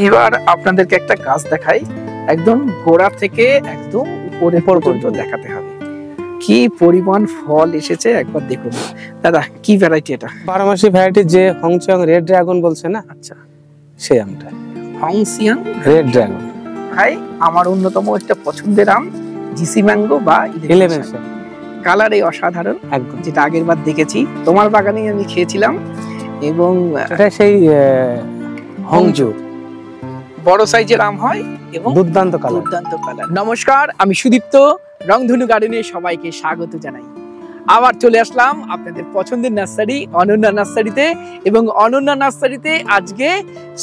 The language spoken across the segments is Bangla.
এবার আপনাদেরকে একটা গাছ দেখাই, একদম গোড়া থেকে একদম উপরে পর্যন্ত দেখাতে হবে। কি পরিমাণ ফল এসেছে একবার দেখুন। দাদা কি ভ্যারাইটি এটা? 12 মাসি ভ্যারাইটি, যে হংচিয়াং রেড ড্রাগন বলছে না, আচ্ছা সেই আমটা হংচিয়াং রেড ড্রাগন। ভাই আমার অন্যতম একটা পছন্দের আম জিসি ম্যাঙ্গো বা 11 কালারে অসাধারণ, একদম যেটা আগের বার দেখেছি তোমার বাগানেই আমি খেয়েছিলাম। এবং এটা সেই হংজু বড় সাইজের আম হয় এবং দুর্দান্ত কালার। দুর্দান্ত কালার। নমস্কার, আমি সুদীপ্ত, রংধনু গার্ডেনে সবাইকে স্বাগত জানাই। আবার চলে আসলাম আপনাদের পছন্দের নার্সারি অনন্যা নার্সারিতে, এবং অনন্যা নার্সারিতে আজকে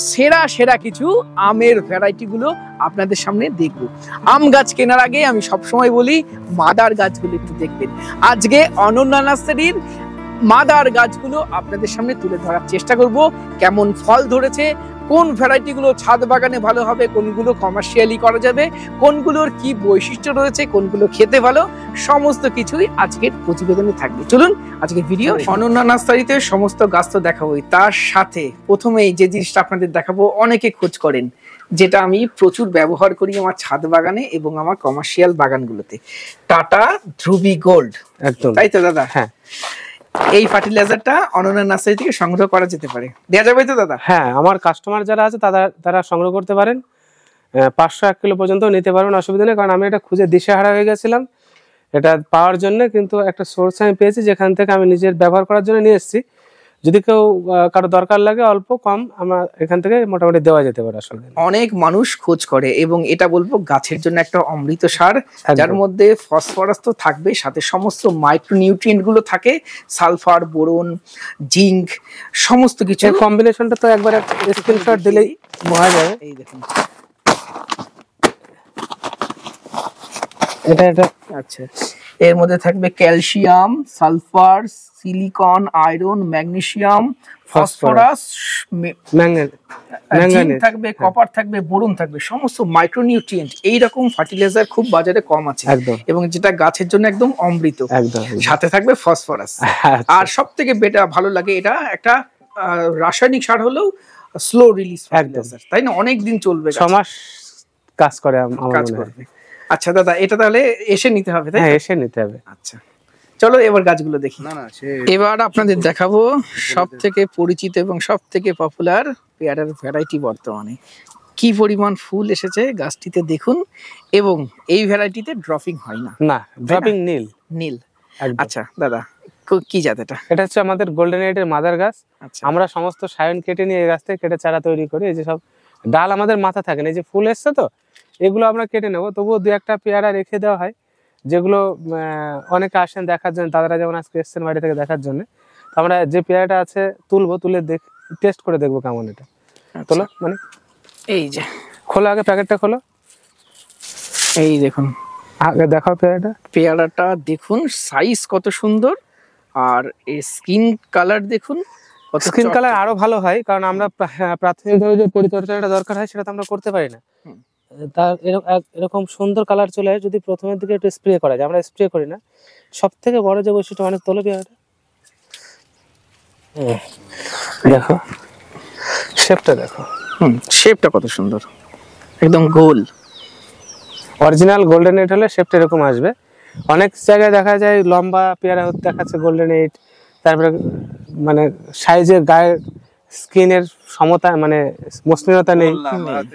সেরা সেরা কিছু আমের ভ্যারাইটি গুলো আপনাদের সামনে দেখব। আম গাছ কেনার আগে আমি সবসময় বলি মাদার গাছগুলো একটু দেখবেন। আজকে অনন্যা নার্সারির মাদার গাছগুলো আপনাদের সামনে তুলে ধরার চেষ্টা করব। কেমন ফল ধরেছে, কোন ভ্যারাইটি গুলো ছাদ বাগানে ভালো হবে, কোনগুলো কমার্শিয়ালি করা যাবে, কোনগুলোর কি বৈশিষ্ট্য রয়েছে, কোনগুলো খেতে ভালো, সমস্ত কিছুই আজকের প্রতিবেদনে থাকবে। চলুন আজকের ভিডিও। অনন্যা নার্সারিতে সমস্ত গাছ তো দেখাবোই, তার সাথে প্রথমেই যে জিনিসটা আপনাদের দেখাবো, অনেকে খোঁজ করেন, যেটা আমি প্রচুর ব্যবহার করি আমার ছাদ বাগানে এবং আমার কমার্শিয়াল বাগানগুলোতে, টাটা ধ্রুবী গোল্ড। একদম তাই তো দাদা? হ্যাঁ, এই ফার্টিলাইজারটা অনন্যা নার্সারি থেকে সংগ্রহ করা যেতে পারে, দেওয়া যাবে তো দাদা? হ্যাঁ, আমার কাস্টমার যারা আছে তারা সংগ্রহ করতে পারেন। 501 কিলো পর্যন্ত নিতে পারবেন, অসুবিধা নেই। কারণ আমি এটা খুঁজে দিশেহারা হয়ে গেছিলাম এটা পাওয়ার জন্য, কিন্তু একটা সোর্স আমি পেয়েছি যেখান থেকে আমি নিজের ব্যবহার করার জন্য নিয়ে এসেছি। যদি কেউ কারো দরকার লাগে অল্প কম, আমার এখান থেকে মোটামুটি দেওয়া যেতে পারে। আসলে অনেক মানুষ খোঁজ করে, এবং এটা বলবো গাছের জন্য একটা অমৃত সার, যার মধ্যে ফসফরাস তো থাকবে, সাথে সমস্ত মাইক্রোনিউট্রিয়েন্ট গুলো থাকে, সালফার, বোরন, জিঙ্ক, সমস্ত কিছু। এই কম্বিনেশনটা তো একবার স্ক্রিনশট দিলেই বোঝা যাবে। এই দেখুন এটা আচ্ছা, এর মধ্যে থাকবে calcium, sulphur, silicon, iron, magnesium, phosphorus, manganese থাকবে, কপার থাকবে, বোরন থাকবে, সমস্ত মাইক্রোনিউট্রিয়েন্ট। এইরকম ফার্টিলাইজার খুব বাজারে কম আছে, এবং যেটা গাছের জন্য একদম অমৃত। সাথে থাকবে ফসফরাস। আর সব থেকে বেটার ভালো লাগে, এটা একটা রাসায়নিক সার হলেও স্লো রিলিজ ফার্টিলাইজার, তাই না? অনেক দিন চলবে, 6 মাস কাজ করে কাজ করবে। আচ্ছা দাদা, এটা তাহলে এসে নিতে হবে, তাই? হ্যাঁ, এসে নিতে হবে। আচ্ছা চলো এবার গাছগুলো দেখি। এবার আপনাদের দেখাবো সব থেকে পরিচিত এবং সব থেকে পপুলার পেয়ারার ভ্যারাইটি। বর্তমানে কি পরিমাণ ফুল এসেছে গাছটিতে দেখুন, এবং এই ভ্যারাইটিতে ড্রপিং হয় না। না, ড্রপিং নীল। আচ্ছা দাদা, কি জাত এটা? এটা হচ্ছে আমাদের গোল্ডেন এইটের মাদার গাছ। আচ্ছা, আমরা সমস্ত সায়ন কেটে নিয়ে এই গাছ থেকে কেটে চারা তৈরি করি। এই যে সব ডাল আমাদের মাথা থাকে না, এই যে ফুল এসছে তো এগুলো আমরা কেটে নেবো, তবুও 2-1টা পেয়ারা রেখে দেওয়া হয়, যেগুলো অনেকে আসেন দেখার জন্য। দাদারা যেমন আজকে এসছেন বাড়ি থেকে দেখার জন্য, তো আমরা যে পেয়ারাটা আছে তুলে টেস্ট করে দেখবো কেমন এটা। তোলো, মানে এই যে খোলো, আগে প্যাকেটটা খোলো। এই দেখুন, আগে দেখাও পেয়ারাটা দেখুন, সাইজ কত সুন্দর, আর এই স্কিন কালার দেখুন। স্কিন কালার আরো ভালো হয়, কারণ আমরা প্রাথমিকভাবে যে পরিচর্যাটা দরকার হয় সেটা তো আমরা করতে পারি না। তার এরকম সুন্দর কালার চলে আসে যদি প্রথমের দিকে একটু স্প্রে করা যায়। আমরা স্প্রে করি না। সব থেকে বড় যে বৈশিষ্ট্য, অনেক তোলো পেয়ারাটা, দেখো শেপটা, দেখো শেপটা কত সুন্দর, একদম গোল। অরিজিনাল গোল্ডেন এইট হলে শেপটা এরকম আসবে। অনেক জায়গায় দেখা যায় লম্বা পেয়ারা দেখাচ্ছে গোল্ডেন এইট, তারপরে মানে সাইজের গায়ের স্কিনের সমতা মানে মসৃণতা নেই।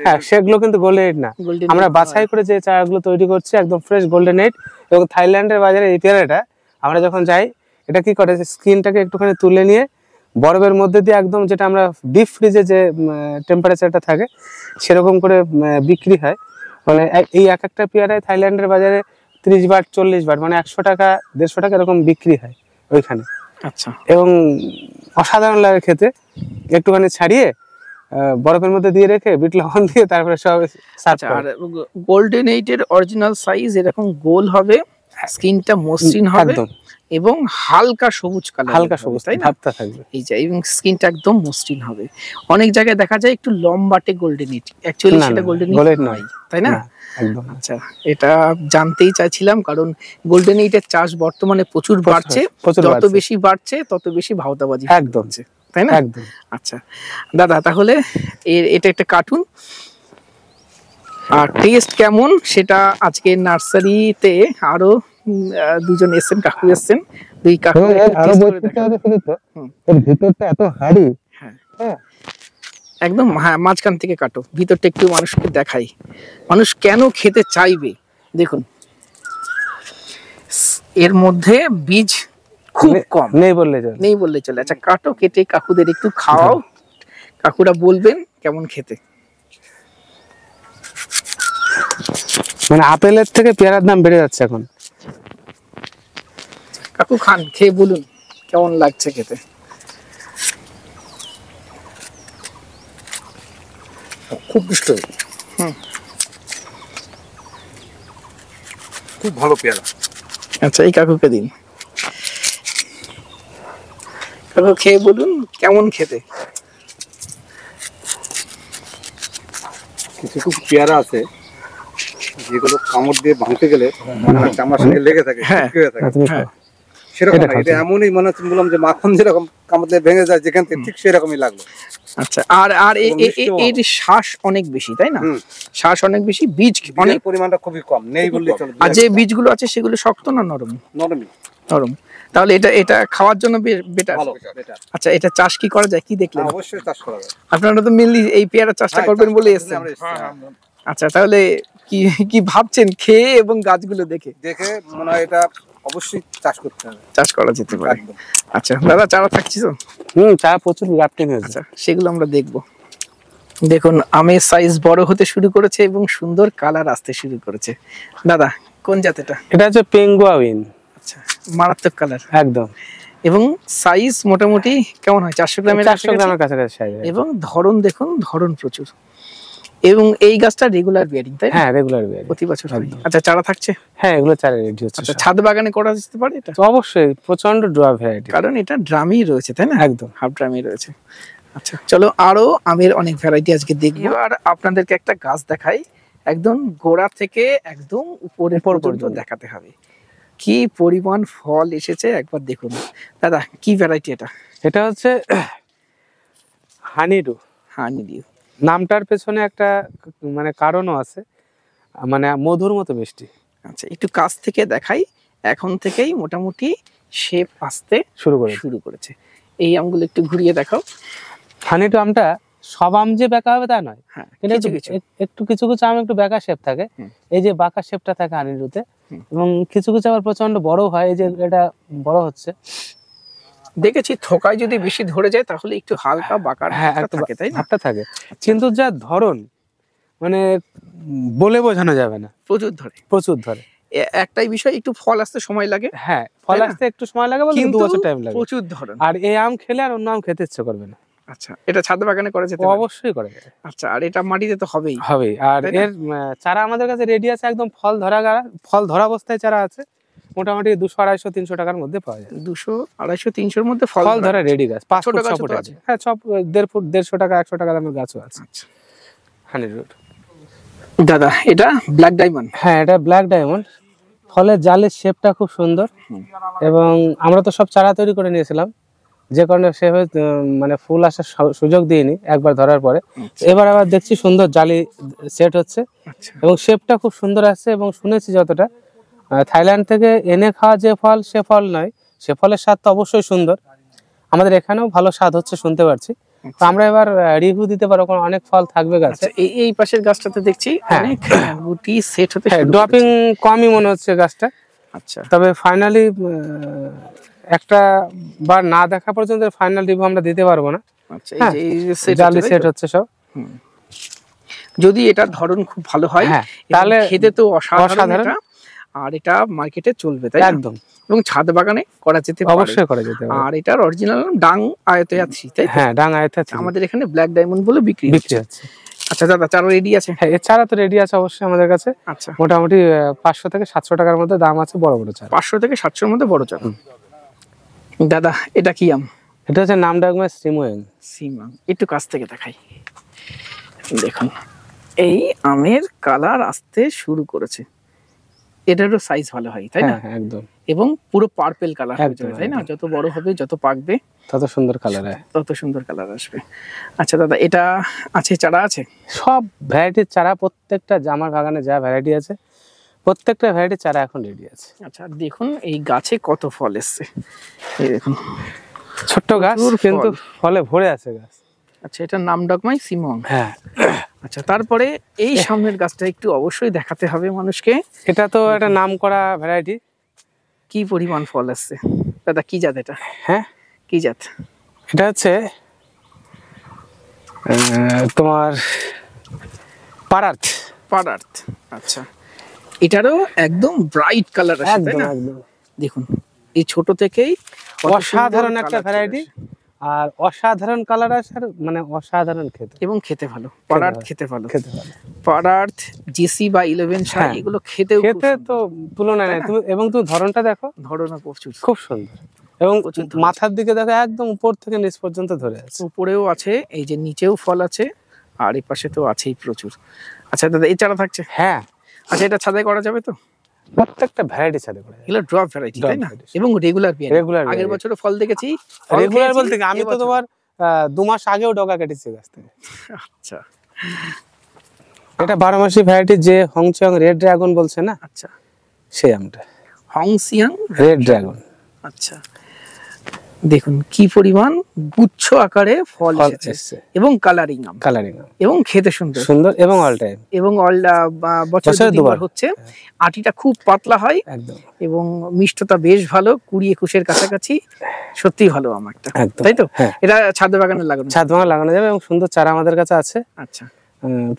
হ্যাঁ, সেগুলো কিন্তু গোল্ডেন এইট না। আমরা বাছাই করে যে চারাগুলো তৈরি করছি একদম ফ্রেশ গোল্ডেন এইট। এবং থাইল্যান্ডের বাজারে এই পেয়ারাটা আমরা যখন যাই, এটা কি করে, স্কিনটাকে একটুখানি তুলে নিয়ে বরফের মধ্যে দিয়ে একদম, যেটা আমরা ডিপ ফ্রিজে যে টেম্পারেচারটা থাকে সেরকম করে বিক্রি হয়। মানে এই একটা পেয়ারায় থাইল্যান্ডের বাজারে 30 বার 40 বার, মানে 100 টাকা 150 টাকা এরকম বিক্রি হয় ওইখানে। আচ্ছা, এবং অসাধারণ লাগে খেতে। একটুখানি ছাড়িয়ে বরফের মধ্যে দিয়ে রেখে বিট লবণ দিয়ে তারপরে সব সার্ভ করা। আর গোল্ডেন এইটের অরিজিনাল সাইজ এরকম গোল হবে, স্কিনটা মসৃণ হবে এবং হালকা সবুজ কালার, হালকা সবুজ ভাবটা থাকবে এই যে, এবং স্কিনটা একদম মসৃণ হবে। অনেক জায়গায় দেখা যায় একটু লম্বাটে গোল্ডেন এইট, অ্যাকচুয়ালি সেটা গোল্ডেন এইট নয়, তাই না? একদম। আচ্ছা, এটা জানতেই চাইছিলাম, কারণ গোল্ডেন এইটের চাষ বর্তমানে প্রচুর বাড়ছে, যত বেশি বাড়ছে তত বেশি ভাওতাবাজি। একদম, তাই না? একদম। আচ্ছা দাদা, তাহলে এটা একটা কার্টুন, আর টেস্ট কেমন সেটা আজকে নার্সারিতে আরো দুজন এসেছেন, কাকু এসেছেন, দুই কাকু আরো taste করে বৈশিষ্ট্য দেখাবেন। আছে শুধু তো, হুম। এর ভিতরটা এত হাড়ি। হ্যাঁ হ্যাঁ, একদম, হ্যাঁ মাঝখান থেকে কাটো, ভিতরটা একটু মানুষকে দেখাই, মানুষ কেন খেতে চাইবে। দেখুন এর মধ্যে বীজ খুব কম, নেই বললে চলে। নেই বললে চলে। আচ্ছা কাটো, কেটে কাকুদের একটু খাওয়াও, কাকুরা বলবেন কেমন খেতে। মানে আপেলের থেকে পেয়ারার দাম বেড়ে যাচ্ছে এখন। কাকু খান, খেয়ে বলুন কেমন লাগছে খেতে। খুব মিষ্টি, হুম। খুব ভালো পেয়ারা। আচ্ছা এই কাকুকে দিন, কাকু খেয়ে বলুন কেমন খেতে। কিছু কিছু পেয়ারা আছে যেগুলো কামড় দিয়ে ভাঙতে গেলে মনে হয় চামড়ার সঙ্গে লেগে থাকে, হ্যাঁ। শুকিয়ে হয়ে থাকে। তুমি হ্যাঁ। খাও। সেরকম এটা না, খাও এটা তুমি। এমনই মনে হচ্ছে, বললাম যে মাখন যেরকম কামড় দিয়ে ভেঙে যায় যেখান থেকে, ঠিক সেরকমই লাগলো। আচ্ছা আর আর এবং মিষ্টিও এর শ্বাস অনেক বেশি, তাই না? হুম। শ্বাস অনেক বেশি, বীজ অনেক, বীজের পরিমাণটা খুবই কম, নেই বললেই চলে। আর যে বীজগুলো আছে সেগুলো শক্ত না নরম? নরমই নরম। তাহলে এটা খাওয়ার জন্য বেটার। ভালো, বেটার। আচ্ছা এটা চাষ কি করা যায়, কি দেখলেন? অবশ্যই চাষ করা যায়। আপনারা তো মেনলি এই পেয়ারা চাষটা হ্যাঁ, করবেন চাষ বলে করার জন্য এসেছেন। আমরা এসেছি, হ্যাঁ। আচ্ছা তাহলে কি কি ভাবছেন খেয়ে এবং গাছগুলো দেখে? দেখে মনে হয় এটা অবশ্যই চাষ করতে হবে, চাষ করা যেতে পারে। একদম। আচ্ছা দাদা, চারা থাকছি তো? চা প্রচুর গ্রাফটিং হয়েছে। আচ্ছা সেগুলো আমরা দেখব। দেখুন আমের সাইজ বড় হতে শুরু করেছে এবং সুন্দর কালার আসতে শুরু করেছে। দাদা কোন জাতেটা? এটা হচ্ছে পেঙ্গুয়া উইন। আচ্ছা মারাত্মক কালার, একদম। এবং সাইজ মোটামুটি কেমন হয়? 400 গ্রামের 400 কাছাকাছি? গ্রামের কাছাকাছি সাইজ। এবং ধরন দেখুন, ধরন প্রচুর, এবং এই গাছটা রেগুলার বিয়ারিং, তাই না? হ্যাঁ, রেগুলার বিয়ার। প্রতি বছর হয়। আচ্ছা চারা থাকছে? হ্যাঁ, এগুলো চারে রেডি হচ্ছে আচ্ছা সব। ছাদ বাগানে করা যেতে পারে এটা? তো অবশ্যই প্রচন্ড ড্রপ ভ্যারাইটি। কারণ এটা ড্রামই রয়েছে, তাই না? একদম। হাফ ড্রামই রয়েছে। আচ্ছা চলো আরো আমের অনেক ভ্যারাইটি আজকে দেখবো। এবার আপনাদেরকে একটা গাছ দেখাই, একদম গোড়া থেকে একদম উপর পর্যন্ত পর্যন্ত। দেখাতে হবে। কি পরিমাণ ফল এসেছে একবার দেখুন। দাদা কি ভ্যারাইটি এটা? এটা হচ্ছে হানিডু। হানি ডিউ। নামটার পেছনে একটা মানে কারণও আছে, মানে মধুর মতো মিষ্টি। আচ্ছা একটু কাছ থেকে দেখাই, এখন থেকেই মোটামুটি শেপ আসতে শুরু করেছে। এই আমগুলো একটু ঘুরিয়ে দেখাও। হানিডু আমটা সব আম যে বেঁকা হবে তা নয়, হ্যাঁ কিন্তু কিছু কিছু। একটু কিছু কিছু আম একটু বেঁকা শেপ থাকে। হুম। এই যে বাঁকা শেপটা থাকে হানিডুতে, হুম। এবং কিছু কিছু আবার প্রচন্ড বড় হয়। এই যে এটা বড় হচ্ছে, দেখেছি থোকায় যদি বেশি ধরে যায় তাহলে একটু হালকা বাঁকার হ্যাঁ ভাবটা একটু থাকে, তাই না? ভাবটা থাকে, কিন্তু যা ধরন মানে বলে বোঝানো যাবে না, প্রচুর ধরে। প্রচুর ধরে। একটাই বিষয়, একটু ফল আসতে সময় লাগে, হ্যাঁ, ফল তাই না? আসতে একটু সময় লাগে, বলতে 2 কিন্তু বছর টাইম লাগে। প্রচুর ধরন। আর এই আম খেলে আর অন্য আম খেতে ইচ্ছে করবে না। আচ্ছা এটা ছাদ বাগানে করা যেতে পারে? অবশ্যই করে যাবে। আচ্ছা আর এটা মাটিতে তো হবেই। হবে। আর তাই না? এর চারা আমাদের কাছে রেডি আছে, একদম ফল ধরা অবস্থায় চারা আছে, মোটামুটি 200, 250, 300 টাকার মধ্যে পাওয়া যায়। 200, 250, 300-র মধ্যে ফল ফল ধরা রেডি গাছ, 5 ছোট ফুট 6 গাছও ফুট তো আছে। আছে? হ্যাঁ, সব 1.5 ফুট, 150 টাকা, 100 টাকা দামের গাছও আছে। আচ্ছা হানিডুড। দাদা এটা ব্ল্যাক ডায়মন্ড। হ্যাঁ, এটা ব্ল্যাক ডায়মন্ড। ফলের জালের শেপটা খুব সুন্দর, এবং আমরা তো সব চারা তৈরি করে নিয়েছিলাম, যে কারণে সেভাবে মানে ফুল আসার সুযোগ দিইনি একবার ধরার পরে। এবার আবার দেখছি সুন্দর জালি সেট হচ্ছে, আচ্ছা এবং শেপটা খুব সুন্দর আসছে। এবং শুনেছি যতটা, থাইল্যান্ড থেকে এনে খাওয়া যে ফল, সে ফল নয়, সে ফলের স্বাদ তো অবশ্যই সুন্দর। আমাদের এখানেও ভালো স্বাদ হচ্ছে শুনতে পারছি। তো আমরা এবার রিভিউ দিতে পারবো, কারণ অনেক ফল থাকবে গাছে। আচ্ছা এই পাশের গাছটাতে দেখছি হ্যাঁ। অনেক গুটি সেট হতে হ্যাঁ, শুরু ড্রপিং করেছে। কমই মনে হচ্ছে গাছটা, আচ্ছা তবে ফাইনালি একটা বার না দেখা পর্যন্ত ফাইনাল রিভিউ আমরা দিতে পারবো না। আচ্ছা হ্যাঁ, এই যে সেট জালি সেট হচ্ছে সব। যদি এটার ধরন খুব ভালো হয়, হ্যাঁ, এবং তাহলে খেতে তো অসাধারণ অসাধারণ। এটা, আর এটা মার্কেটে চলবে, তাই না? একদম, এবং ছাদ বাগানে করা যেতে পারে। অবশ্যই করা যেতে পারে। আর এটার অরিজিনাল ডাং আয়তে আছে, তাই তো? হ্যাঁ, ডাং আয়তা আমাদের এখানে ব্ল্যাক ডায়মন্ড বলে বিক্রি বিক্রি হচ্ছে। হচ্ছে। আচ্ছা দাদা চারা রেডি আছে? হ্যাঁ, এছাড়া তো রেডি আছে অবশ্যই আমাদের কাছে। আচ্ছা মোটামুটি 500 থেকে 700 টাকার মধ্যে দাম আছে বড় বড় চারা। 500 থেকে 700-র মধ্যে বড় চারা। দাদা এটা কি আম? এটা হচ্ছে নামডাকমা স্টিমোয়েন। সিম আম। একটু কাছ থেকে দেখাই, দেখুন এই আমের কালার আসতে শুরু করেছে। এটারও সাইজ ভালো হয়, তাই না? হ্যাঁ, একদম। এবং পুরো পার্পেল কালার হয়ে একদম, যাবে, তাই না? একদম। যত বড় হবে, যত পাকবে, তত সুন্দর কালার হয়। তত সুন্দর কালার আসবে। আচ্ছা দাদা, এটা আছে, চারা আছে? সব ভ্যারাইটির চারা, প্রত্যেকটা আমার বাগানে যা ভ্যারাইটি আছে প্রত্যেকটা ভ্যারাইটির চারা এখন রেডি আছে। আচ্ছা, দেখুন এই গাছে কত ফল এসছে, এই দেখুন, ছোট্ট গাছ প্রচুর ফল। কিন্তু ফলে ভরে আছে গাছ। আচ্ছা, এটা নাম ডকমাই সিমং। হ্যাঁ, আচ্ছা, তারপরে এই সামনের গাছটা একটু অবশ্যই দেখাতে হবে মানুষকে। এটা তো একটা নাম করা ভ্যারাইটি। কি পরিমাণ ফল আসছে দাদা, কি জাত এটা? হ্যাঁ, কি জাত? এটা হচ্ছে তোমার পারার্থ। পারার্থ। আচ্ছা, এটারও একদম ব্রাইট কালার আছে, তাই একদম না? একদম দেখুন, এই ছোট থেকেই কত অসাধারণ সুন্দর একটা colour ভ্যারাইটি, চলে আসে। আর অসাধারণ কালার আছে, আর মানে অসাধারণ খেতে। এবং খেতে ভালো, পারার্থ ভালো। খেতে ভালো। খেতে ভালো, পারার্থ, জিসি বা 11 শাই, হ্যাঁ। এগুলো খেতেও খুব খেতে তো তুলনা নেই। তাই না? তুমি এবং তুমি ধরনটা দেখো, ধরনা প্রচুর, খুব সুন্দর। এবং প্রচুর ধরেছে। মাথার দিকে দেখো, একদম উপর থেকে নিচ পর্যন্ত ধরে আছে। উপরেও আছে, এই যে নিচেও ফল আছে, আর এই পাশে তো আছেই প্রচুর। আচ্ছা দাদা, এই চারা থাকছে? হ্যাঁ, আচ্ছা, এটা ছাদে করা যাবে তো? প্রত্যেকটা ভ্যারাইটি ছাদে করে। এগুলো ড্রপ ভ্যারাইটি, Drop তাই না? variety। এবং রেগুলার Regular আগের variety। বছরও ফল দেখেছি, ফল রেগুলার খেয়েছি, বলতে কি, আমি তো এবছরও। তোমার 2 মাস আগেও ডগা কেটেছি গাছ থেকে। আচ্ছা এটা 12 মাসি ভ্যারাইটি, যে হংচং রেড ড্রাগন বলছে না, আচ্ছা, সেই আমটা হংসিয়াং। Red dragon. আচ্ছা, দেখুন কি পরিমাণ গুচ্ছ আকারে ফল ফল এসেছে, এসছে, এবং কালারিং আম, কালারিং এবং খেতে সুন্দর, সুন্দর এবং অল টাইম। এবং বছরে বছরে 2 দুবার। বার হচ্ছে। আটিটা খুব পাতলা হয় একদম এবং মিষ্টতা বেশ ভালো, 20-21-এর কাছাকাছি। সত্যি ভালো আম একটা, একদম। তাই তো? হ্যাঁ, এটা ছাদ বাগানে লাগানো। ছাদ বাগান লাগানো যাবে, এবং সুন্দর চারা আমাদের কাছে আছে। আচ্ছা,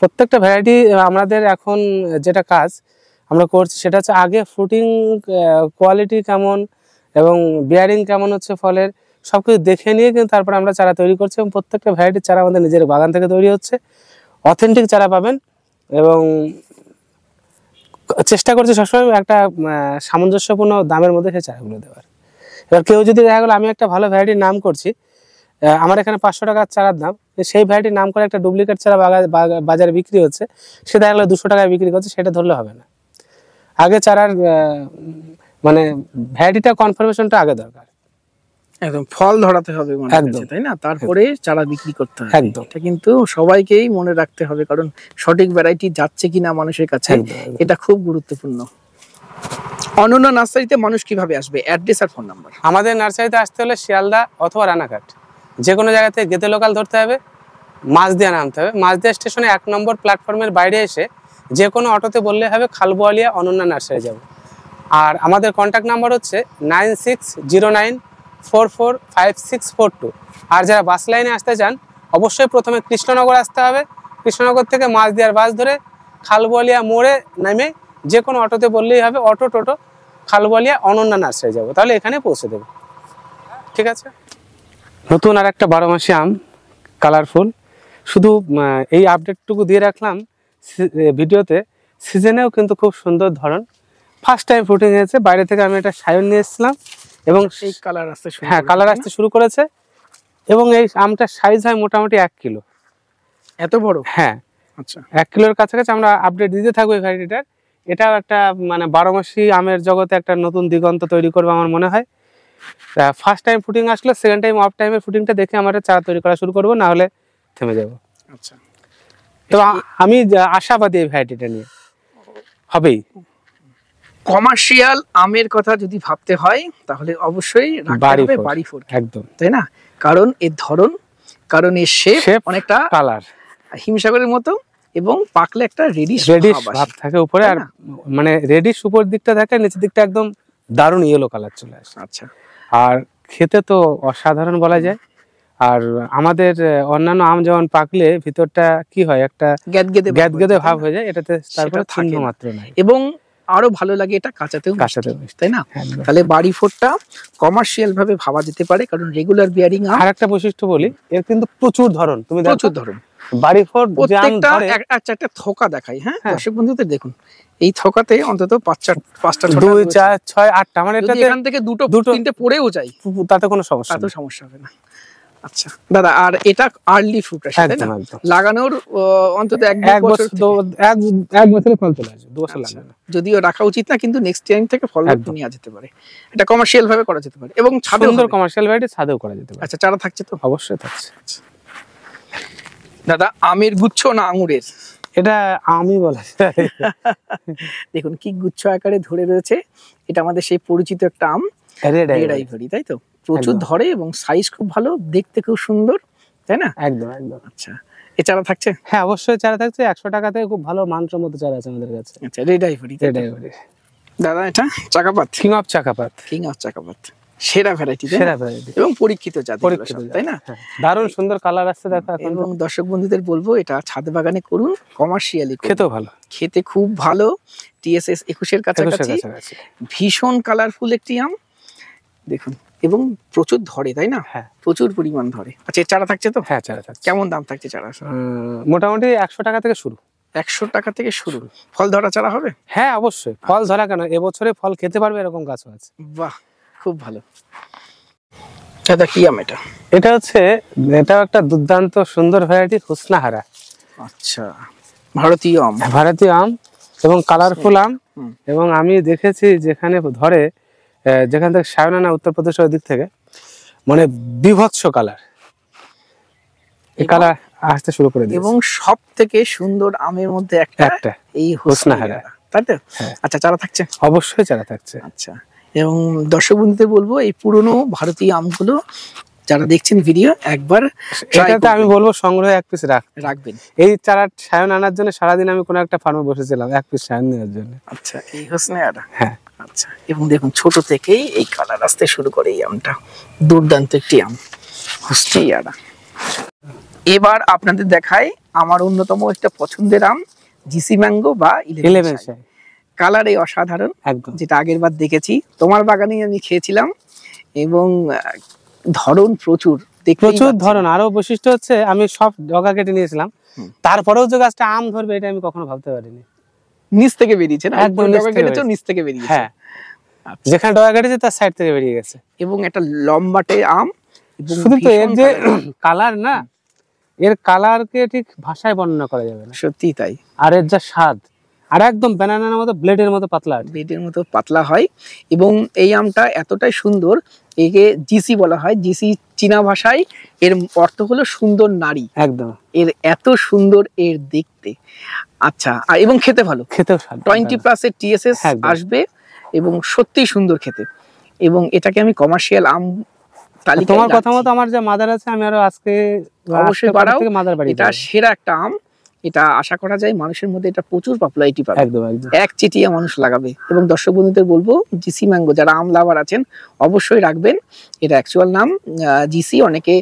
প্রত্যেকটা ভ্যারাইটি আমাদের এখন যেটা কাজ আমরা করছি, সেটা হচ্ছে আগে ফ্রুটিং কোয়ালিটি কেমন এবং বিয়ারিং কেমন হচ্ছে ফলের, সবকিছু দেখে নিয়ে কিন্তু তারপর আমরা চারা তৈরি করছি। এবং প্রত্যেকটা ভ্যারাইটির চারা আমাদের নিজের বাগান থেকে তৈরি হচ্ছে, অথেন্টিক চারা পাবেন। এবং চেষ্টা করছি সবসময় একটা সামঞ্জস্যপূর্ণ দামের মধ্যে সেই চারাগুলো দেওয়ার। এবার কেউ যদি দেখা গেলো আমি একটা ভালো ভ্যারাইটির নাম করছি, আমার এখানে 500 টাকার চারার দাম, সেই ভ্যারাইটির নাম করে একটা ডুপ্লিকেট চারা বাজারে বিক্রি হচ্ছে, সে দেখা গেলো 200 টাকায় বিক্রি করছে, সেটা ধরলে হবে না। আগে চারার মানে ভ্যারাইটিটা কনফার্মেশনটা আগে দরকার। একদম ফল ধরাতে হবে মনে একদম। হচ্ছে, তাই না? তারপরে চারা বিক্রি করতে হবে। একদম। এটা কিন্তু সবাইকেই মনে রাখতে হবে, কারণ সঠিক ভ্যারাইটি যাচ্ছে কিনা মানুষের কাছে, একদম, একদম। এটা খুব গুরুত্বপূর্ণ। অনন্য নার্সারিতে মানুষ কিভাবে আসবে? অ্যাড্রেস আর ফোন নাম্বার। আমাদের নার্সারিতে আসতে হলে শিয়ালদা অথবা রানাঘাট, যে কোনো জায়গা থেকে গেতে লোকাল ধরতে হবে, মাঝদিয়া নামতে হবে। মাঝদিয়া স্টেশনে 1 নম্বর প্ল্যাটফর্মের বাইরে এসে যে কোনো অটোতে বললে হবে খালবোয়ালিয়া অনন্যা নার্সারি যাব। আর আমাদের কন্ট্যাক্ট নাম্বার হচ্ছে 9609445642। আর যারা বাস লাইনে আসতে চান, অবশ্যই প্রথমে কৃষ্ণনগর আসতে হবে। কৃষ্ণনগর থেকে মাঝদিয়ার বাস ধরে খালবোয়ালিয়া মোড়ে নেমে যে কোনো অটোতে বললেই হবে, অটো টোটো খালবোয়ালিয়া অনন্যা নার্সারি যাব, তাহলে এখানে পৌঁছে দেবে। ঠিক আছে। নতুন আর একটা 12 মাসি আম, কালারফুল। শুধু এই আপডেটটুকু দিয়ে রাখলাম ভিডিওতে, সিজনেও কিন্তু খুব সুন্দর ধরন। ফার্স্ট টাইম ফ্রুটিং হয়েছে। বাইরে থেকে আমি একটা সায়ন নিয়ে এসেছিলাম, এবং এই কালার আসতে শুরু হ্যাঁ, করেছে, কালার তাই না? আসতে শুরু করেছে। এবং এই আমটার সাইজ হয় মোটামুটি 1 কিলো। এত বড়? হ্যাঁ, আচ্ছা, 1 কিলোর কাছাকাছি। আমরা আপডেট দিতে থাকবো এই ভ্যারাইটিটার। এটাও একটা মানে 12 মাসি আমের জগতে একটা নতুন দিগন্ত তৈরি করবে আমার মনে হয়। ফার্স্ট টাইম ফুটিং আসলে সেকেন্ড টাইম অফ টাইমের ফুটিংটা দেখে আমরা চারা তৈরি করা শুরু করবো, না হলে থেমে যাব। আচ্ছা। তো আমি আশাবাদী এই ভ্যারাইটিটা নিয়ে হবেই। কমার্শিয়াল আমের কথা যদি ভাবতে হয়, তাহলে অবশ্যই রাখতে বাড়ি হবে ফোর। বাড়ি ফোর, একদম। তাই না? কারণ এর ধরন, কারণ এর শেপ Shape, অনেকটা কালার হিমসাগরের মতো, এবং পাকলে একটা রেডিশ রেডিশ ভাব থাকে উপরে, আর মানে রেডিশ উপর দিকটা থাকে, নিচের দিকটা একদম দারুণ ইয়েলো কালার চলে আসে। আচ্ছা, আর খেতে তো অসাধারণ বলা যায়। আর আমাদের অন্যান্য আম যেমন পাকলে ভিতরটা কি হয়, একটা গ্যাদগেদে গ্যাদগেদে ভাব হয়ে যায়, এটাতে তারপরে থাকে চিহ্ন না। মাত্র নাই। এবং আরো ভালো লাগে এটা কাঁচাতেও মিষ্টি, কাঁচাতেও মিষ্টি। তাই না? একদম। তাহলে বাড়ি ফোরটা কমার্শিয়াল ভাবে ভাবা যেতে পারে, কারণ রেগুলার বিয়ারিং আম আর একটা বৈশিষ্ট্য বলি, এর কিন্তু প্রচুর ধরন। তুমি দেখো প্রচুর ধরন, বাড়ি ফোর যে আম প্রত্যেকটা ধরে, আচ্ছা, একটা থোকা দেখাই। হ্যাঁ, হ্যাঁ। দর্শক বন্ধুদের দেখুন, এই থোকাতে অন্তত 5টা 2 4 6 8টা, মানে যদি এটাতে এখান থেকে দুটো দুটো- তিনটে পড়েও যায়, তাতে কোনো সমস্যা তাতে নেই। সমস্যা হবে না। আচ্ছা দাদা, আর এটা আর্লি ফ্রুট আসে তাই না? একদম একদম লাগানোর অন্তত এক এক বছর বছর এক বছরে ফল চলে আসবে, 2 বছর আচ্ছা, লাগবে না। যদিও রাখা উচিত না, কিন্তু নেক্সট টাইম থেকে ফল একদম। নেওয়া যেতে পারে। এটা কমার্শিয়াল ভাবে করা যেতে পারে এবং ছাদেও সুন্দর হবে। কমার্শিয়াল ভ্যারাইটি ছাদেও করা যেতে পারে। আচ্ছা, চারা থাকছে তো? অবশ্যই থাকছে। দাদা, আমের গুচ্ছ না আঙুরের? এটা আমি বলা যায়। দেখুন কি গুচ্ছ আকারে ধরে রয়েছে। এটা আমাদের সেই পরিচিত একটা আম, রেড রেড আইভরি, তাই তো? প্রচুর একদম। ধরে এবং সাইজ খুব ভালো, দেখতে খুব সুন্দর, তাই না? একদম একদম। আচ্ছা, এ চারা থাকছে? হ্যাঁ অবশ্যই চারা থাকছে। 100 টাকা থেকে খুব ভালো মানসম্মত চারা আছে আমাদের কাছে। আচ্ছা, রেড আইভরি। Red ivory. দাদা, এটা চাকাপাত? কিং অফ চাকাপাত। কিং অফ চাকাপাত সেরা ভ্যারাইটি, সেরা ভ্যারাইটি। এবং পরীক্ষিত জাত, পরীক্ষিত তাই না? হ্যাঁ, দারুণ সুন্দর কালার আসছে দেখো এখন। এবং দর্শক বন্ধুদের বলবো, এটা ছাদ বাগানে করুন, কমার্শিয়ালি করুন। খেতেও ভালো। খেতে খুব ভালো। TSS 21-এর কাছাকাছি, ভীষণ কালারফুল একটি আম দেখুন, এবং প্রচুর ধরে, তাই না? হ্যাঁ প্রচুর পরিমাণ ধরে। আচ্ছা, এর চারা থাকছে তো? হ্যাঁ চারা থাকছে। কেমন দাম থাকছে চারা? মোটামুটি 100 টাকা থেকে শুরু। 100 টাকা থেকে শুরু। ফল ধরা চারা হবে? হ্যাঁ অবশ্যই, ফল ধরা কেন, এবছরে ফল খেতে পারবে এরকম গাছও আছে। বাহ, খুব ভালো। দাদা, কি আম এটা? এটা হচ্ছে, এটাও একটা দুর্দান্ত সুন্দর ভ্যারাইটি, হুসনাহারা। আচ্ছা, ভারতীয় আম। ভারতীয় আম এবং কালারফুল আম। হুম। এবং আমি দেখেছি যেখানে ধরে, যেখান থেকে সায়নানা উত্তরপ্রদেশের ওই দিক থেকে, মানে বিভৎস কালার, এই এবং- কালার আসতে শুরু করে দিয়েছে। এবং সব থেকে সুন্দর আমের মধ্যে একটা এই হুসনাহারা। হুসনাহারা, তাই তো? হ্যাঁ। আচ্ছা, চারা থাকছে? অবশ্যই চারা থাকছে। আচ্ছা, এবং দর্শক বন্ধুদের বলবো, এই পুরনো ভারতীয় আমগুলো যারা দেখছেন ভিডিও, একবার try এটাতে আমি করবেন, বলবো সংগ্রহে 1 পিস রাখবেন। এই চারা সায়ন আনার জন্য সারাদিন আমি কোনো একটা ফার্মে বসেছিলাম 1 পিস সায়ন নেওয়ার জন্য। আচ্ছা, এই হোসনাহারা। হ্যাঁ আচ্ছা, এবং দেখুন ছোট থেকেই এই কালার আসতে শুরু করে এই আমটা। দুর্দান্ত একটি আম, হোসনাহারা। এবার আপনাদের দেখায় আমার অন্যতম একটা পছন্দের আম, জিসি ম্যাঙ্গো বা 11 11 কালারে অসাধারণ, একদম। যেটা আগের বার দেখেছি তোমার বাগানেই আমি খেয়েছিলাম। এবং ধরন প্রচুর, দেখতেই প্রচুর পাচ্ছেন। ধরন। আরো বৈশিষ্ট্য হচ্ছে, আমি সব ডগা কেটে নিয়েছিলাম, তারপরেও যে গাছটা আম ধরবে এটা আমি কখনো ভাবতে পারিনি। নিচ থেকে বেরিয়েছে না? একদম উপরে নিচ ডগা থেকে কেটেছো, বেরিয়েছে। নিচ থেকে বেরিয়েছে। হ্যাঁ, আচ্ছা। যেখানে ডগা কেটেছে তার সাইড থেকে বেরিয়ে গেছে। এবং একটা লম্বাটে আম, এবং শুধু তো এর ভীষণ যে colourful। কালার না, এর কালারকে ঠিক ভাষায় বর্ণনা করা যাবে না। সত্যি তাই, আর এর যা স্বাদ, আর একদম ব্যানানার মতো, ব্লেডের মতো পাতলা। বেডের মতো পাতলা হয়। এবং এই আমটা এতটাই সুন্দর, একে জিসি বলা হয়। জিসি চীনা ভাষায় এর অর্থ হলো সুন্দর নারী। একদম। এর এত সুন্দর এর দেখতে। আচ্ছা, এবং খেতে ভালো। খেতেও স্বাদ। 20+ এর TSS একদম। আসবে, এবং সত্যি সুন্দর খেতে। এবং এটাকে আমি কমার্শিয়াল আম তালিকায় তোমার কথা রাখছি। মতো আমার যে মাদার আছে, আমি আরো আজকে অবশ্যই বাড়াও। মাদার বাড়ি এটা সেরা একটা আম। এটা আশা করা যায় মানুষের মধ্যে এটা প্রচুর পপুলারিটি পাবে। একদম একদম। এক চিটিয়া মানুষ লাগাবে। এবং দর্শক বন্ধুদের বলবো, জিসি ম্যাঙ্গো যারা আম লাভার আছেন অবশ্যই রাখবেন। এটা অ্যাকচুয়াল নাম জিসি, অনেকে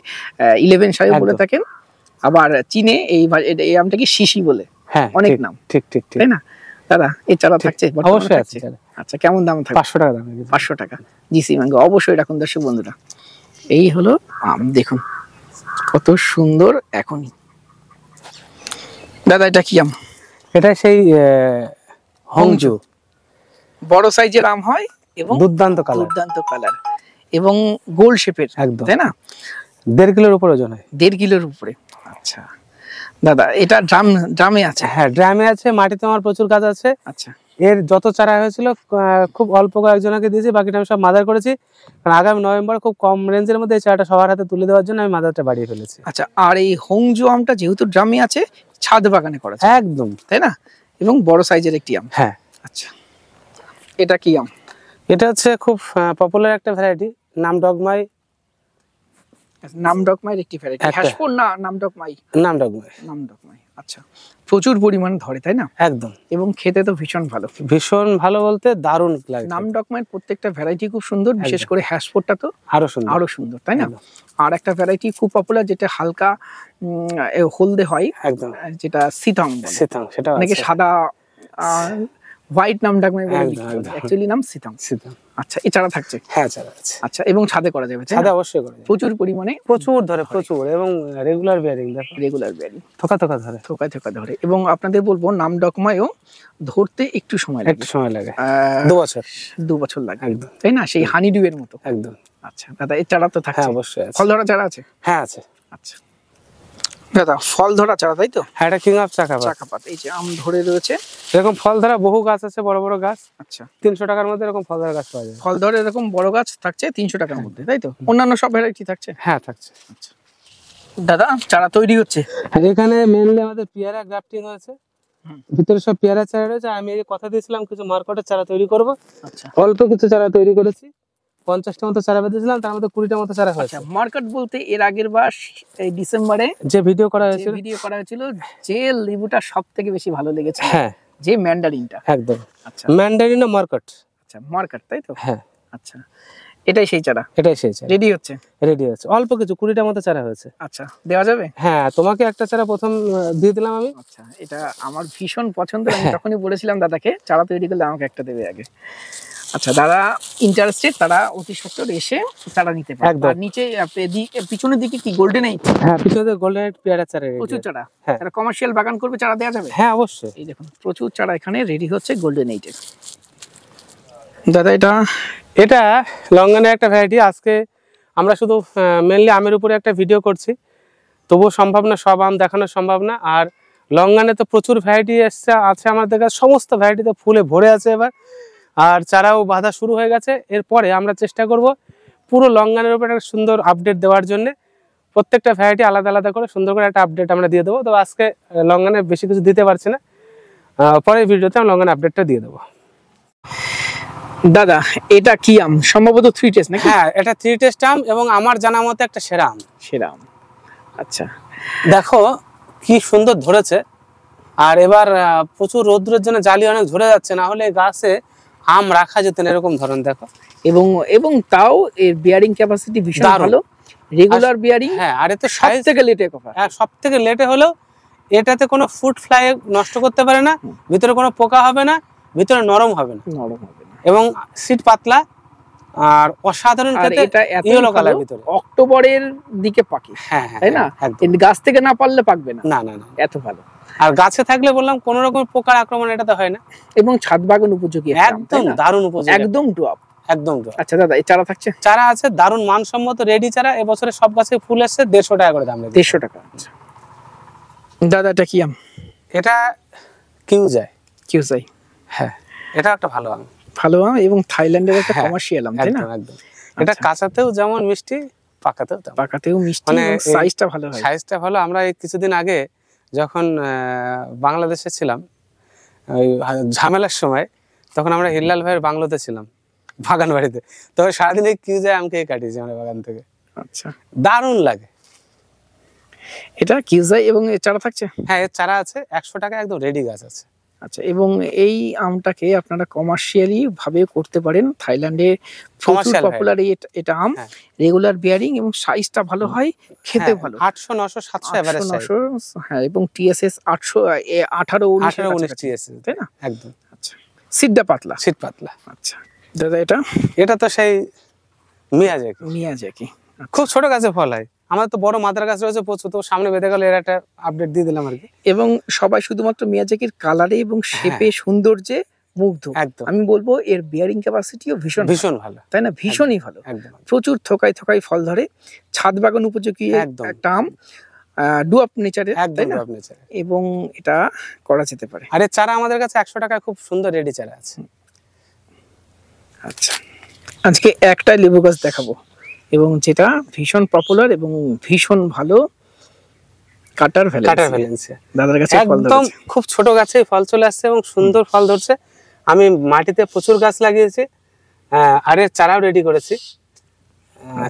11 সাহেব বলে একদম। থাকেন, আবার চীনে এই আমটাকে শিশি বলে। হ্যাঁ অনেক ঠিক, নাম। ঠিক ঠিক ঠিক। তাই না দাদা? এই চারা থাকছে? বর্তমানে অবশ্যই থাকছে? আছে চারা। আচ্ছা, কেমন দাম থাকবে? 500 টাকা দাম। 500 টাকা জিসি ম্যাঙ্গো অবশ্যই রাখুন দর্শক বন্ধুরা। এই হলো আম, দেখুন কত সুন্দর এখনই। দাদা, এটা কি আম? এটা সেই হংজু, বড় সাইজের আম হয় এবং দুর্দান্ত কালার, দুর্দান্ত কালার, এবং গোল শেপের, একদম। তাই না? 1.5 কিলোর উপর ওজন হয়। 1.5 কিলোর উপরে। আচ্ছা দাদা, এটা ড্রামে আছে? হ্যাঁ ড্রামে আছে, মাটিতে আমার প্রচুর গাছ আছে। আচ্ছা, এর যত চারা হয়েছিল খুব অল্প কয়েকজনকে দিয়েছি, বাকিটা আমি সব মাদার করেছি। কারণ আগামী নভেম্বর খুব কম রেঞ্জের মধ্যে এই চারাটা সবার হাতে তুলে দেওয়ার জন্য আমি মাদারটা বাড়িয়ে ফেলেছি। আচ্ছা। আর এই হংজু আমটা যেহেতু ড্রামে আছে, ছাদ বাগানে করা আছে, একদম। তাই না? এবং বড় সাইজের একটি আম। হ্যাঁ, আচ্ছা, এটা কি আম? এটা হচ্ছে খুব পপুলার একটা ভ্যারাইটি, নাম ডগমাই। নামডকমাইয়ের একটি ভ্যারাইটি। একটা। হ্যাশপুর না নামডকমাই? নাম ডগমাই। নামডকমাই। আচ্ছা, প্রচুর পরিমাণে ধরে, তাই না? একদম। এবং খেতে তো ভীষণ ভালো। ভীষণ ভালো বলতে দারুণ লাগে। নামডকমাইয়ের প্রত্যেকটা ভ্যারাইটি খুব সুন্দর, বিশেষ একদম। করে হ্যাশপুরটা তো আরো সুন্দর। আরো সুন্দর, তাই না? একদম। আর একটা ভ্যারাইটি খুব পপুলার, যেটা হালকা হলদে হয়, একদম। যেটা সিথং বলে। সিথং, সেটা অনেকে আছে। সাদা হোয়াইট নামডকমাই বলে একদম, বিক্রি করে, একদম। অ্যাকচুয়ালি নাম সিথং। সিথং। আচ্ছা, এছাড়া থাকছে? হ্যাঁ চারা আছে। আচ্ছা, এবং ছাদে করা যাবে, তাই না? ছাদে অবশ্যই করে। প্রচুর পরিমাণে প্রচুর ধরে, প্রচুর, এবং রেগুলার বিয়ারিং। দেখো রেগুলার ব্যারি, থোকা থোকা ধরে, থোকায় থোকা ধরে। এবং আপনাদের বলবো, নামডকমাইও ধরতে একটু সময় লাগে, একটু সময় লাগে, 2 2 বছর। 2 বছর লাগে, একদম তাই না? সেই হানি ডিউ এর মতো। একদম। আচ্ছা দাদা, এই চারা তো থাকছে? হ্যাঁ অবশ্যই আছে। ফল ধরা চারা আছে? হ্যাঁ আছে। আচ্ছা দাদা, ফল ধরা চারা তাই তো? হ্যাঁ, এটা কিং অফ চাকাপাত। চাকাপাত, এই যে আম ধরে রয়েছে। এরকম ফল ধরা বহু গাছ আছে, বড় বড় গাছ। আচ্ছা, 300 টাকার মধ্যে এরকম ফল ধরা গাছ পাওয়া যায়। ফল ধরে এরকম বড় গাছ থাকছে 300 টাকার মধ্যে, তাই তো? অন্যান্য সব ভ্যারাইটি থাকছে? হ্যাঁ থাকছে। আচ্ছা দাদা, চারা তৈরি হচ্ছে? এখানে মেনলি আমাদের পেয়ারা গ্রাফটিং হয়েছে, ভিতরে সব পেয়ারা চারা রয়েছে। আমি এই কথা দিয়েছিলাম কিছু মার্কেটের চারা তৈরি করব। আচ্ছা, অল্প কিছু চারা তৈরি করেছি, 50টা মতো চারা বেঁধেছিলাম, তার মধ্যে 20টা মতো চারা হয়েছে। আচ্ছা, মার্কেট বলতে এর আগের বার এই ডিসেম্বরে যে ভিডিও করা যে হয়েছিল, ভিডিও করা হয়েছিল, যে লেবুটা সব থেকে বেশি ভালো লেগেছে, হ্যাঁ যে ম্যান্ডারিনটা। একদম আচ্ছা ম্যান্ডারিন মার্কেট। আচ্ছা, মার্কেট তাই তো? হ্যাঁ আচ্ছা, এটাই সেই চারা এটাই সেই চারা, রেডি হচ্ছে? রেডি আছে। অল্প কিছু 20টা মতো চারা হয়েছে। আচ্ছা, দেওয়া যাবে? হ্যাঁ, তোমাকে একটা চারা প্রথম দিয়ে দিলাম আমি। আচ্ছা, এটা আমার ভীষণ পছন্দের। আমি তখনই বলেছিলাম দাদাকে চারা তৈরি করলে আমাকে একটা দেবে আগে। আচ্ছা, যারা ইন্টারেস্টেড তারা অতি সত্বর এসে চারা নিতে পারে। একদম। আর নিচে পিছনের দিকে কি গোল্ডেন এইট? হ্যাঁ, পিছনে গোল্ডেন পেয়ারা চারা ready প্রচুর আছে। চারা। হ্যাঁ। যারা কমার্শিয়াল বাগান করবে চারা দেওয়া যাবে? হ্যাঁ অবশ্যই। এই দেখুন, প্রচুর চারা এখানে রেডি হচ্ছে গোল্ডেন এইটের। দাদা, এটা লঙ্গানের একটা ভ্যারাইটি। আজকে আমরা শুধু মেনলি আমের উপরে একটা ভিডিও করছি, তবুও সম্ভব না সব আম দেখানো সম্ভব না। আর লঙ্গানে তো প্রচুর ভ্যারাইটি এসছে আছে আমাদের কাছে, সমস্ত ভ্যারাইটিতে ফুলে ভরে আছে এবার, আর চারাও বাঁধা শুরু হয়ে গেছে। এরপরে আমরা চেষ্টা করব পুরো লঙ্গানের উপর একটা সুন্দর আপডেট দেওয়ার জন্য। প্রত্যেকটা ভ্যারাইটি আলাদা আলাদা করে সুন্দর করে একটা আপডেট আমরা দিয়ে দেবো। তো আজকে লঙ্গানে বেশি কিছু দিতে পারছি না, পরের ভিডিওতে আমি লঙ্গানের আপডেটটা দিয়ে দেবো। দাদা এটা কি আম? সম্ভবত 3 টেস্ট নাকি? হ্যাঁ, এটা 3 টেস্ট আম এবং আমার জানা মতে একটা সেরা আম। সেরা আম। আচ্ছা, দেখো কি সুন্দর ধরেছে। আর এবার প্রচুর রোদ্রের জন্য জালি অনেক ঝরে যাচ্ছে, না হলে গাছে আম রাখা যেত না। এরকম ধরন দেখো, এবং এবং তাও এর বিয়ারিং ক্যাপাসিটি ভীষণ দারুণ। ভালো, রেগুলার বিয়ারিং। হ্যাঁ, আর এতে সব সাইজ থেকে লেটে কভার। সব থেকে লেটে হলেও এটাতে কোনো ফুড ফ্লাই নষ্ট করতে পারে না, ভিতরে কোনো পোকা হবে না, ভিতরে নরম হবে না, নরম হবে না। এবং সিট পাতলা আর অসাধারণ আর খেতে, এটা এত ইয়েলো কালার ভিতরে। অক্টোবরের দিকে পাকে, হ্যাঁ হ্যাঁ, তাই না? একদম। এর গাছ থেকে না পারলে পাকবে না, না না না। এত ভালো। আর গাছে থাকলে বললাম কোনো রকম পোকার আক্রমণ এটাতে হয় না। এবং ছাদ বাগান উপযোগী একটা আম, তাই একদম না? দারুণ উপযোগী, একদম ডুয়াপ। একদম দারুণ। আচ্ছা দাদা, এই চারা থাকছে? চারা আছে দারুণ মানসম্মত রেডি চারা। এবছরে সব গাছে ফুল এসছে, 150 টাকা করে দাম রেখেছি। 150 টাকা। আচ্ছা দাদা, এটা কি আম? এটা কিউ যায়। কিউ চাই? হ্যাঁ, এটা একটা ভালো আম। ভালো আম এবং থাইল্যান্ডের একটা হ্যাঁ, কমার্শিয়াল আম, তাই না? একদম একদম। এটা কাঁচাতেও যেমন মিষ্টি, পাকাতেও তেমন। পাকাতেও মিষ্টি, মানে এবং সাইজটা ভালো হয়। সাইজটা ভালো। আমরা এই কিছুদিন আগে যখন বাংলাদেশে ছিলাম, ওই ঝামেলার সময়, তখন আমরা হিল্লাল ভাইয়ের বাংলোতে ছিলাম, বাগান বাড়িতে। তো সারাদিন এই কিউ যায় আমকে কাটিয়েছি আমরা বাগান থেকে। আচ্ছা, দারুণ লাগে। এটা কিউ চাই এবং এর চারা থাকছে? হ্যাঁ, এর চারা আছে, 100 টাকা একদম রেডি গাছ আছে। আচ্ছা, এবং এই আমটাকে আপনারা কমার্শিয়ালি ভাবে করতে পারেন। থাইল্যান্ডে প্রচুর Commercial পপুলার এটা আম। হ্যাঁ। রেগুলার বিয়ারিং এবং সাইজটা ভালো হয়, খেতে ভালো। 800 900 700 এভারেজ সাইজ। 800, হ্যাঁ, এবং টিএসএস 800 18 19 টিএসএস, তাই না? একদম। আচ্ছা, সিডটা পাতলা। শীত পাতলা। আচ্ছা দাদা, এটা তো সেই মিয়াজাকি। মিয়াজাকি। খুব ছোট গাছে ফল হয়। আমাদের তো বড় মাদার গাছ রয়েছে প্রচুর, তো সামনে বেঁধে গেলে এর একটা আপডেট দিয়ে দিলাম আর কি। এবং সবাই শুধুমাত্র মিয়াজাকির কালারে এবং শেপে সৌন্দর্যে মুগ্ধ। একদম। আমি বলবো এর বিয়ারিং ক্যাপাসিটিও ভীষণ ভীষণ ভালো, তাই না? ভীষণই ভালো। একদম। প্রচুর থোকায় থোকায় ফল ধরে, ছাদ বাগান উপযোগী একদম। একটা আম, ডুয়াপ নেচারের, তাই একদম না? আপনি চাই। এবং এটা করা যেতে পারে। আর এর চারা আমাদের কাছে 100 টাকায় খুব সুন্দর রেডি চারা আছে। আচ্ছা, আজকে একটা লেবু গাছ দেখাবো, এবং যেটা ভীষণ পপুলার এবং ভীষণ ভালো, কাটার ভ্যালেন্সিয়া। দাদার কাছে ফল একদম ধরেছে। খুব ছোট গাছে ফল চলে আসছে এবং সুন্দর ফল ধরছে। আমি মাটিতে প্রচুর গাছ লাগিয়েছি, আর এর চারাও রেডি করেছি।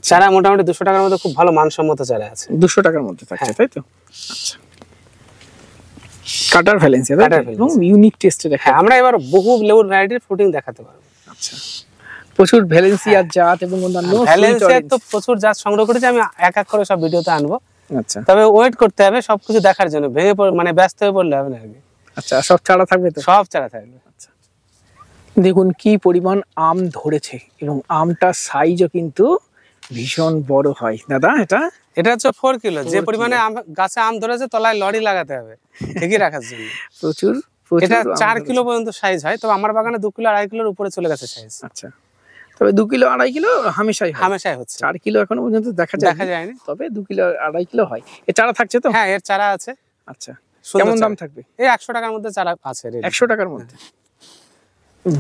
চারা মোটামুটি 200 টাকার মধ্যে খুব ভালো মানসম্মত চারা আছে। 200 টাকার মধ্যে থাকছে, হ্যাঁ। তাই তো? আচ্ছা, কাটার ভ্যালেন্সিয়া, তাই তো? কাটার ভ্যালেন্সিয়া। এবং ইউনিক টেস্টের একটা। হ্যাঁ, আমরা এবার বহু লেবুর ভ্যারাইটির ফ্রুটিং দেখাতে পারবো। আচ্ছা, প্রচুর ভ্যালেন্সিয়ার জাত এবং অন্যান্য ভ্যালেন্সিয়ার তো প্রচুর জাত সংগ্রহ করেছি, আমি এক এক করে সব ভিডিওতে আনবো। আচ্ছা তবে ওয়েট করতে হবে সবকিছু দেখার জন্য, ভেঙে মানে ব্যস্ত হয়ে পড়লে হবে না আর কি। আচ্ছা, সব চারা থাকবে তো? সব চারা থাকবে। দেখুন কি পরিমাণ আম ধরেছে, এবং আমটার সাইজও কিন্তু ভীষণ বড় হয়। দাদা, এটা হচ্ছে 4 কিলো। যে 4 পরিমাণে গাছে আম ধরেছে, তলায় লরি লাগাতে হবে ঠিকই রাখার জন্য। প্রচুর এটা আম 4 ধরেছে। কিলো পর্যন্ত সাইজ হয়, তবে আমার বাগানে 2 কিলো 2.5 কিলোর উপরে চলে গেছে সাইজ। আচ্ছা, তবে 2 কিলো 2.5 কিলো হামেশাই হয়। হামেশাই হচ্ছে, 4 কিলো এখনো পর্যন্ত দেখা যায়নি। তবে 2 কিলো 2.5 কিলো হয়। এর চারা থাকছে তো? হ্যাঁ, এর চারা আছে। আচ্ছা, সুন্দর কেমন দাম চারা। থাকবে? এই 100 টাকার মধ্যে চারা আছে। 100 টাকার মধ্যে।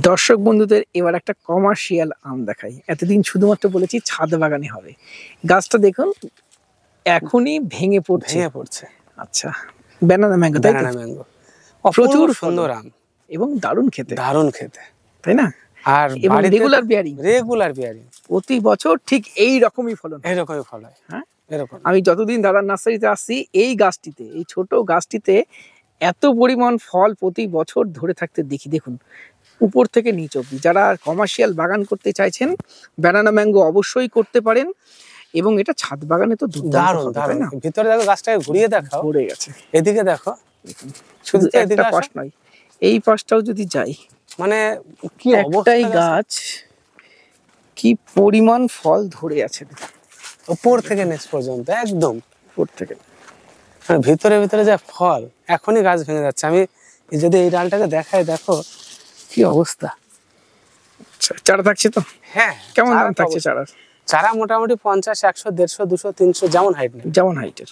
দর্শক বন্ধুদের এবার একটা কমার্শিয়াল আম দেখাই। এতদিন শুধুমাত্র বলেছি ছাদ বাগানে হবে, গাছটা দেখুন এখনই ভেঙে পড়ছে। আচ্ছা, ব্যানানা ম্যাঙ্গো, তাই তো? ব্যানানা ম্যাঙ্গো, প্রচুর প্রচুর সুন্দর আম, এবং দারুণ খেতে, তাই না? আর এবং রেগুলার বিয়ারিং প্রতি বছর ঠিক এই রকমই ফলন, এরকমই ফল হয়। হ্যাঁ, এরকম। আমি যতদিন দাদার নার্সারিতে আসছি এই গাছটিতে, এই ছোট গাছটিতে এত পরিমাণ ফল প্রতি বছর ধরে থাকতে দেখি। দেখুন উপর থেকে নিচ অব্দি। যারা কমার্শিয়াল বাগান করতে চাইছেন ব্যানানা ম্যাঙ্গো অবশ্যই করতে পারেন, এবং এটা ছাদ বাগানে তো দারুণ দারুণ। ভিতরে দেখো, গাছটাকে ঘুরিয়ে দেখাও, ভরে গেছে। এদিকে দেখো, শুধু একটা পাশ নয়, এই পাশটাও যদি যাই, মানে কি একটাই গাছ কি পরিমাণ ফল ধরে আছে উপর থেকে নিচ পর্যন্ত, একদম উপর থেকে। ভিতরে যা ফল, এখনই গাছ ভেঙে যাচ্ছে। আমি যদি এই ডালটাকে দেখাই, দেখো কি অবস্থা। চারা থাকছে তো? হ্যাঁ। কেমন দাম থাকছে চারার? চারা মোটামুটি 50, 100, 150, 200, 300 যেমন হাইটের।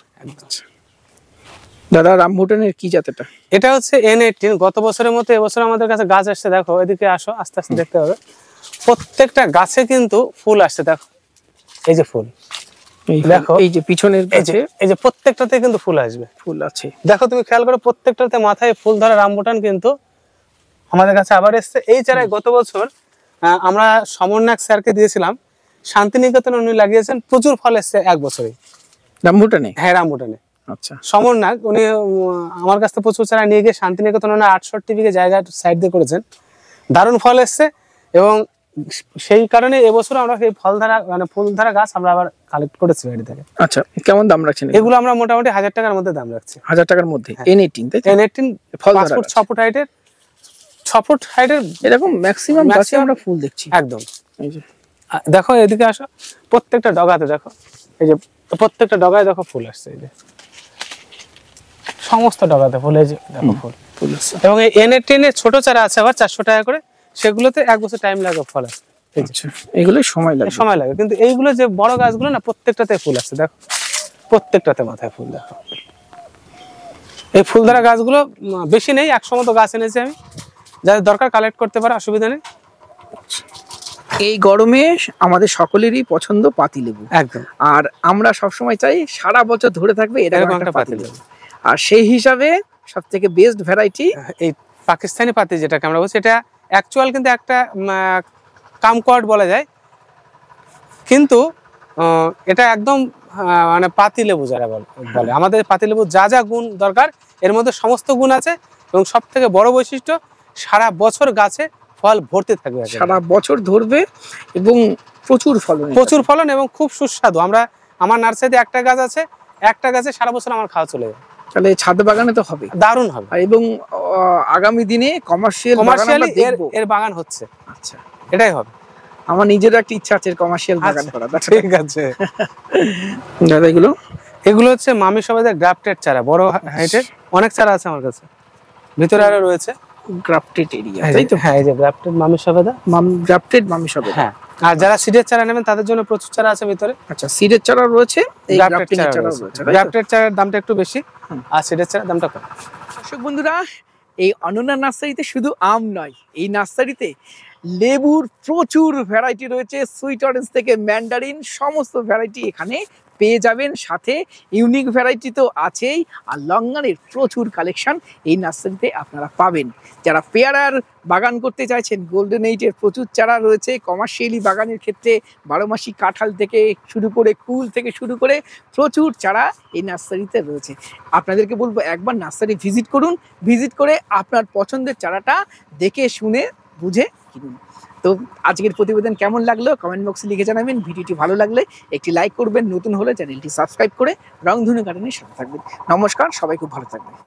দাদা রামভুটানের কি জাত এটা? এটা হচ্ছে N18। গত বছরের মতো এবছর আমাদের কাছে গাছ আসছে। দেখো এদিকে আসো, আস্তে আস্তে দেখতে হবে। প্রত্যেকটা গাছে কিন্তু ফুল আসছে। দেখো এই যে ফুল, দেখো এই যে পিছনের গাছে, এই যে প্রত্যেকটাতে কিন্তু ফুল আসবে, ফুল আছে। দেখো তুমি খেয়াল করো, প্রত্যেকটাতে মাথায় ফুল ধরা রামভুটান কিন্তু আমাদের কাছে আবার এসছে। এই চারায় গত বছর আমরা সমরনাথ স্যারকে দিয়েছিলাম, শান্তিনিকেতনে উনি লাগিয়েছেন, প্রচুর ফল এসছে এক বছরে রামভুটানে। হ্যাঁ, রামভুটানে। আচ্ছা, সমরনাথ উনি আমার কাছ থেকে প্রচুর চারা নিয়ে গিয়ে শান্তিনিকেতনে 68 বিঘে জায়গা সাইড দিয়ে করেছেন, দারুণ ফল এসছে। এবং সেই কারণে এবছর আমরা এই ফুল ধরা গাছ আমরা আবার কালেক্ট করেছি বাড়ি থেকে। আচ্ছা, কেমন দাম রাখছেন এগুলো? আমরা মোটামুটি 1000 টাকার মধ্যে দাম রাখছি। 1000 টাকার মধ্যে। N18, তাই তো? N18 ফল 5 ফুট 6 ফুট হাইটের, 6 ফুট হাইটের এরকম ম্যাক্সিমাম গাছে আমরা ফুল দেখছি। একদম। এই যে দেখো এদিকে আসো, প্রত্যেকটা ডগাতে দেখো, এই যে প্রত্যেকটা ডগায় দেখো ফুল আসছে। এই যে সমস্ত ডগাতে ফুল, এই যে দেখো ফুল আসছে। এবং এই N18 এর ছোট চারা আছে আবার 400 টাকা করে, সেগুলোতে 1 বছর টাইম লাগে ফল আসতে। আচ্ছা, এগুলো সময় লাগে, কিন্তু এইগুলো যে বড় গাছগুলো না, প্রত্যেকটাতে ফুল আসছে। দেখো প্রত্যেকটাতে মাথায় ফুল। দেখো এই ফুল ধরা গাছগুলো বেশি নেই, 100 মতো গাছ এনেছি আমি, যাদের দরকার কালেক্ট করতে পারে, অসুবিধা নেই। এই গরমে আমাদের সকলেরই পছন্দ পাতিলেবু, একদম। আর আমরা সবসময় চাই সারা বছর ধরে থাকবে এরকম একটা পাতিলেবু। আর সেই হিসাবে সবথেকে বেস্ট ভ্যারাইটি এই পাকিস্তানি পাতি, যেটাকে আমরা বলছি, এটা অ্যাকচুয়াল কিন্তু একটা কামকোয়ার্ড বলা যায়, কিন্তু এটা একদম মানে পাতিলেবু যারা বলে। আমাদের পাতিলেবু যা যা গুণ দরকার এর মধ্যে সমস্ত গুণ আছে, এবং সব থেকে বড় বৈশিষ্ট্য, সারা বছর গাছে ফল ভর্তি থাকবে, সারা বছর ধরবে এবং প্রচুর ফলন এবং খুব সুস্বাদু। আমার নার্সারিতে একটা গাছ আছে, একটা গাছে সারা বছর আমার খাওয়া চলে যায়। তাহলে ছাদ বাগানে তো হবে, দারুণ হবে। এবং আগামী দিনে কমার্শিয়ালি এর বাগান হচ্ছে। আচ্ছা, এটাই হবে। আমার নিজেরও একটা ইচ্ছা আছে কমার্শিয়াল বাগান করা। ঠিক আছে দাদা, এগুলো হচ্ছে মামি সবাইদের গ্রাফটেড চারা, বড় হাইটের অনেক চারা আছে আমার কাছে, ভিতরে আরো রয়েছে গ্রাফটেড এরিয়া, তাই তো? হ্যাঁ, এই যে গ্রাফটেড মামি সবেদা, মামি সবেদা। হ্যাঁ, আর যারা সিডের চারা নেবেন তাদের জন্য প্রচুর চারা আছে ভিতরে। আচ্ছা, সিডের চারা রয়েছে, এই গ্রাফটেড চারা রয়েছে। গ্রাফটেড চারার দামটা একটু বেশি, আর সিডের চারার দামটা কম। দর্শক বন্ধুরা, এই অনন্যা নার্সারিতে শুধু আম নয়, এই নার্সারিতে লেবুর প্রচুর ভ্যারাইটি রয়েছে। সুইট অরেঞ্জ থেকে ম্যান্ডারিন, সমস্ত ভ্যারাইটি এখানে পেয়ে যাবেন। সাথে ইউনিক ভ্যারাইটি তো আছেই, আর লঙ্গানের প্রচুর কালেকশন এই নার্সারিতে আপনারা পাবেন। যারা পেয়ারার বাগান করতে চাইছেন, গোল্ডেন 8-এর প্রচুর চারা রয়েছে। কমার্শিয়ালি বাগানের ক্ষেত্রে 12 মাসি কাঁঠাল থেকে শুরু করে, কুল থেকে শুরু করে প্রচুর চারা এই নার্সারিতে রয়েছে। আপনাদেরকে বলবো একবার নার্সারি ভিজিট করুন, ভিজিট করে আপনার পছন্দের চারাটা দেখে শুনে বুঝে কিনুন। তো আজকের প্রতিবেদন কেমন লাগলো কমেন্ট বক্সে লিখে জানাবেন। ভিডিওটি ভালো লাগলে একটি লাইক করবেন, নতুন হলে চ্যানেলটি সাবস্ক্রাইব করে রংধনু গার্ডেনের সাথে থাকবেন। নমস্কার, সবাই খুব ভালো থাকবেন।